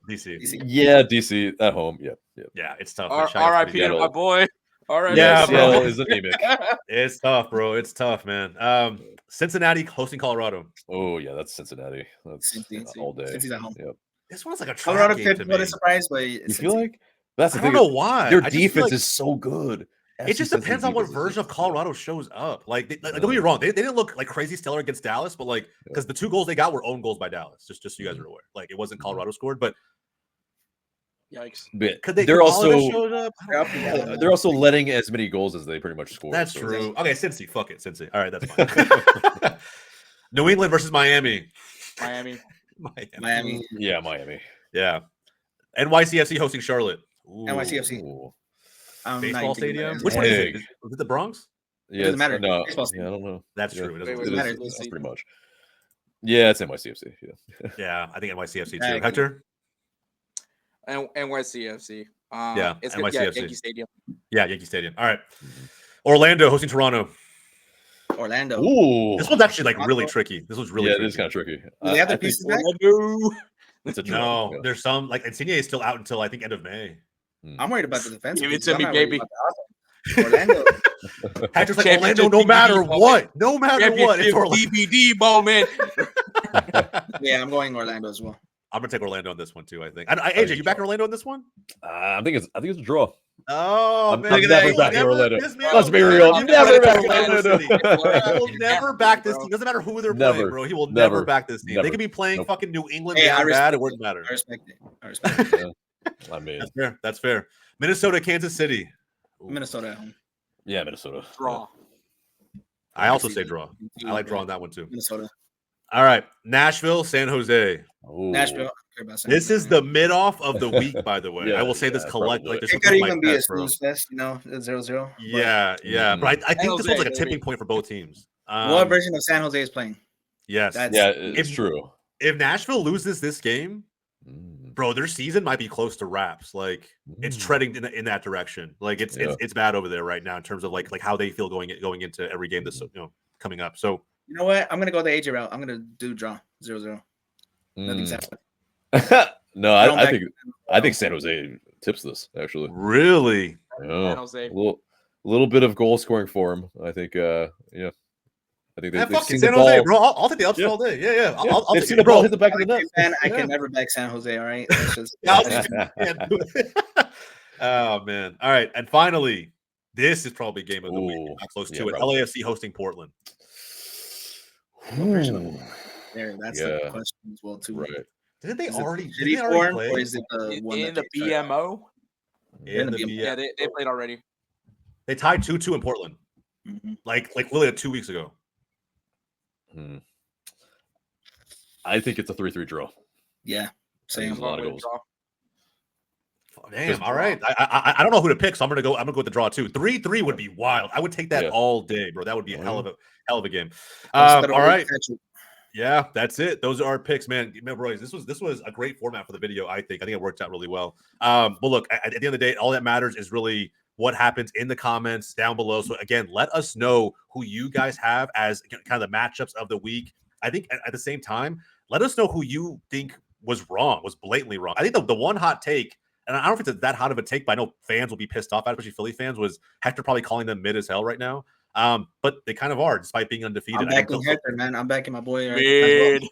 DC. Yeah, DC at home. Yeah. Yeah, it's tough. R.I.P. to Seattle. my boy. R.I.P. Yeah, bro. Seattle is anemic. It's tough, bro. It's tough, man. Cincinnati hosting Colorado. Oh yeah, that's Cincinnati. That's Cincy. all day. Cincy's at home. Yep. This one's like a trap Colorado game could to put me. a surprise, but You it's feel Cincy. like that's the I thing. don't know why. Their I just feel defense like is so good. it just depends on what version of Colorado shows up. Like, don't get me wrong, they didn't look like crazy stellar against Dallas, but like because the 2 goals they got were own goals by Dallas. Just so you guys are aware. Like it wasn't Colorado scored, but Yikes. But could they? they're could all of it also showed up? I don't know. they're also letting as many goals as they pretty much score. That's so true. Okay, Cincy. Fuck it, Cincy. All right, that's fine. New England versus Miami. Miami. Miami. Yeah, Miami. Yeah. NYCFC hosting Charlotte. Ooh. NYCFC. Ooh. I'm not Baseball even thinking stadium. about it. Which one is it? Big. Was it the Bronx? Yeah, doesn't matter. No, Baseball yeah, I don't know. That's Yeah, true. It Wait, doesn't wait, It matter. is, Let's see. pretty much. Yeah, it's NYCFC. Yeah. Yeah, I think NYCFC too. Yeah, Hector? And NYCFC. Yeah, It's NYCFC. gonna be Yankee Stadium. Yeah, Yankee Stadium. All right. Orlando hosting Toronto. Orlando. Ooh. This one's actually like really tricky. This was really yeah, tricky. it is kind of tricky. Do they have I the think pieces back? it's a No, draw. Yeah. there's some like Insigne is still out until I think end of May. I'm worried about the defense. Give it because to I'm me, not worried baby. about the offense. Orlando. Hector's like Championship Orlando, no DVD matter moment. what. No matter what. It's Championship Orlando. DVD moment. Yeah, I'm going Orlando as well. I'm gonna take Orlando on this one too. I think. AJ, you back Orlando on this one? I think it's a draw. Oh I'm man, never you backing never- Orlando. this man Let's will be never- real. you You never back Orlando Orlando. City. He will never back this bro. team. Doesn't matter who they're Never. playing, bro. He will never Never. back this team. They Never. could be playing Nope. fucking New England Hey, I down bad. respect It wouldn't matter. I respect it. I respect it. I mean, That's fair. That's fair. Minnesota, Kansas City. Ooh. Minnesota at home. yeah, Minnesota. Draw. I also say draw. I like drawing that one too. Minnesota. All right, Nashville, San Jose. Ooh. Nashville. I don't care about San This Jose, is man. the mid-off of the week, by the way. Yeah, I will say this yeah, collect probably. like this It is could my even be a best, bro. snooze fest, 0-0. but Yeah. Mhm. But I think this Jose, one's like a baby. tipping point for both teams. What version of San Jose is playing? Yes. That's- Yeah, it's true. If Nashville loses this game, bro, their season might be close to wraps. Like it's treading in that direction. Like it's bad over there right now in terms of like how they feel going into every game that's coming up. So You know what? I'm gonna go the AJ route. I'm gonna do draw 0-0. Nothing's happening. No, I don't I back- think San Jose tips this actually. really, Yeah. San Jose. A little bit of goal scoring form. I think. I think yeah, they've fuck seen it, the San Jose, ball. bro. I'll take the upset Yeah. all day. Yeah. I'll They've take seen it, the ball bro. hit the back of the net. Man, I Yeah. can never back San Jose. All right, that's just Yeah, can't do it. Oh man. All right, and finally, this is probably game of the week. Ooh, Not close yeah, to it. probably. LAFC hosting Portland. Ooh, there. That's Yeah. the question as well too. right. Didn't they Is it already? shitty Didn't they already form play? or is it the one In that the they started? BMO. In the Yeah, they played already. They tied 2-2 in Portland. Mhm. Like literally 2 weeks ago. I think it's a 3-3 draw. Yeah, There's same. a lot of Way to goals. draw. Damn. All right. I don't know who to pick, so I'm gonna go with the draw too. 3-3 would be wild. I would take that Yeah. all day, bro. That would be a Oh, hell of a game. All All right. right. Yeah, that's it. Those are our picks, man. Royce, this was a great format for the video. I think it worked out really well. But look, at the end of the day, all that matters is really what happens in the comments down below. So again, let us know who you guys have as kind of the matchups of the week. I think at the same time, let us know who you think was wrong, was blatantly wrong. I think the one hot take, and I don't know if it's that hot of a take, but I know fans will be pissed off, especially Philly fans, was Hector probably calling them mid as hell right now. But they kind of are, despite being undefeated. I'm backing Hector, man. I'm backing my boy. Mid.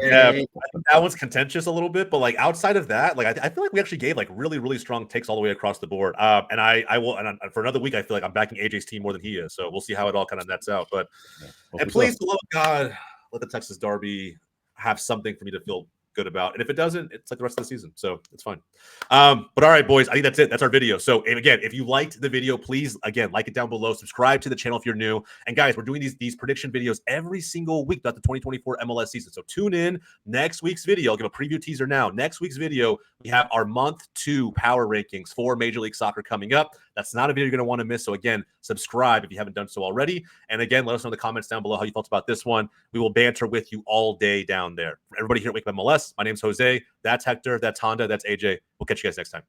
Yeah, I think that one's contentious a little bit, but like outside of that, like I feel like we actually gave like really, really strong takes all the way across the board. And I will, and for another week, I feel like I'm backing AJ's team more than he is. So we'll see how it all kind of nets out. But and please, for the love of God, let the Texas Derby have something for me to feel good about. And if it doesn't, it's like the rest of the season. So it's fine. But all right, boys, I think that's it. That's our video. So again, if you liked the video, please, again, like it down below, subscribe to the channel if you're new. And guys, we're doing these prediction videos every single week throughout the 2024 MLS season. So tune in next week's video. I'll give a preview teaser now. Next week's video, we have our month 2 power rankings for Major League Soccer coming up. That's not a video you're going to want to miss. So again, subscribe if you haven't done so already. And again, let us know in the comments down below how you felt about this one. We will banter with you all day down there. For everybody here at Wake Up MLS, my name's Jose. That's Hector. That's Honda. That's AJ. We'll catch you guys next time.